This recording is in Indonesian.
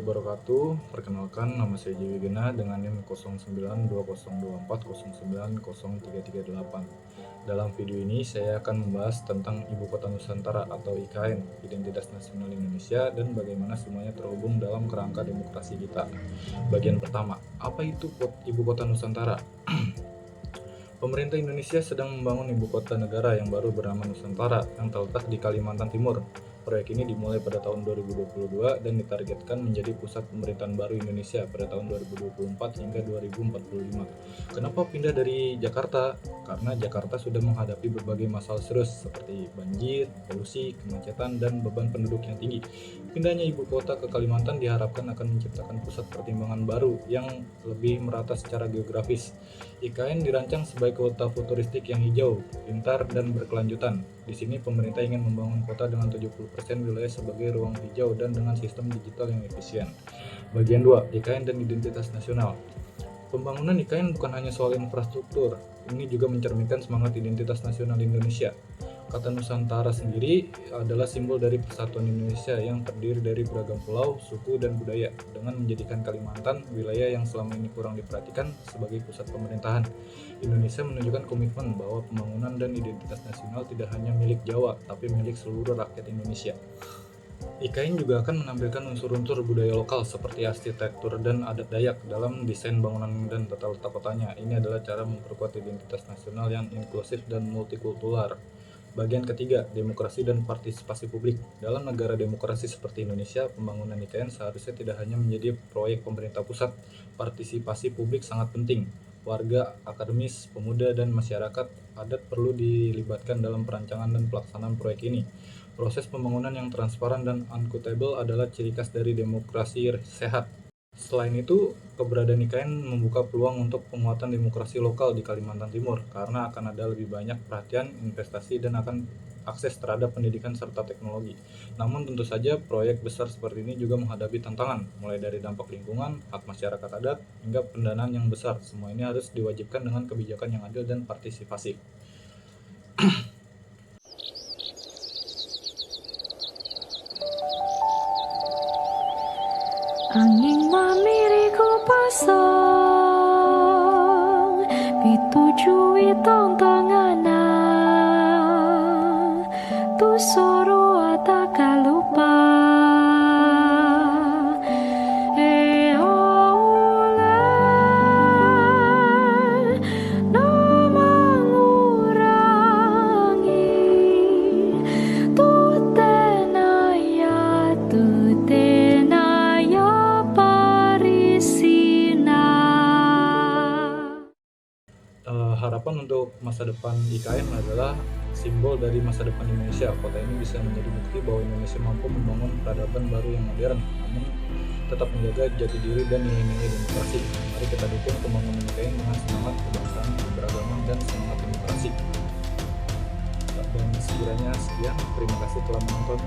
wabarakatuh. Perkenalkan, nama saya Jawi Gena dengan NIM 092024090338. Dalam video ini saya akan membahas tentang Ibu Kota Nusantara atau IKN, Identitas Nasional Indonesia, dan bagaimana semuanya terhubung dalam kerangka demokrasi kita. Bagian pertama, apa itu Ibu Kota Nusantara? Pemerintah Indonesia sedang membangun ibu kota negara yang baru bernama Nusantara yang terletak di Kalimantan Timur. Proyek ini dimulai pada tahun 2022 dan ditargetkan menjadi pusat pemerintahan baru Indonesia pada tahun 2024 hingga 2045. Kenapa pindah dari Jakarta? Karena Jakarta sudah menghadapi berbagai masalah serius seperti banjir, polusi, kemacetan, dan beban penduduk yang tinggi. Pindahnya ibu kota ke Kalimantan diharapkan akan menciptakan pusat pertimbangan baru yang lebih merata secara geografis. IKN dirancang sebagai kota futuristik yang hijau, pintar, dan berkelanjutan. Di sini pemerintah ingin membangun kota dengan 70% wilayah sebagai ruang hijau dan dengan sistem digital yang efisien. Bagian 2, IKN dan Identitas Nasional. Pembangunan IKN bukan hanya soal infrastruktur, ini juga mencerminkan semangat identitas nasional Indonesia. Kata Nusantara sendiri adalah simbol dari persatuan Indonesia yang terdiri dari beragam pulau, suku, dan budaya, dengan menjadikan Kalimantan, wilayah yang selama ini kurang diperhatikan, sebagai pusat pemerintahan. Indonesia menunjukkan komitmen bahwa pembangunan dan identitas nasional tidak hanya milik Jawa, tapi milik seluruh rakyat Indonesia. IKN juga akan menampilkan unsur-unsur budaya lokal seperti arsitektur dan adat Dayak dalam desain bangunan dan tata letak kotanya. Ini adalah cara memperkuat identitas nasional yang inklusif dan multikultural. Bagian ketiga, demokrasi dan partisipasi publik. Dalam negara demokrasi seperti Indonesia, pembangunan IKN seharusnya tidak hanya menjadi proyek pemerintah pusat. Partisipasi publik sangat penting. Warga, akademis, pemuda, dan masyarakat adat perlu dilibatkan dalam perancangan dan pelaksanaan proyek ini. Proses pembangunan yang transparan dan akuntabel adalah ciri khas dari demokrasi sehat. Selain itu, keberadaan IKN membuka peluang untuk penguatan demokrasi lokal di Kalimantan Timur karena akan ada lebih banyak perhatian, investasi, dan akan akses terhadap pendidikan serta teknologi. Namun tentu saja proyek besar seperti ini juga menghadapi tantangan, mulai dari dampak lingkungan, hak masyarakat adat, hingga pendanaan yang besar. Semua ini harus diwajibkan dengan kebijakan yang adil dan partisipasi. Angin mamiriku pasang pitujui tontonganan tu soro ataka lupa no mengurangi tu tenaya Harapan untuk masa depan IKN adalah simbol dari masa depan Indonesia. Kota ini bisa menjadi bukti bahwa Indonesia mampu membangun peradaban baru yang modern, namun tetap menjaga jati diri dan nilai-nilai demokrasi. Mari kita dukung pembangunan IKN dengan semangat kebangsaan, keberagaman, dan semangat demokrasi. Dan sekiranya sekian, terima kasih telah menonton.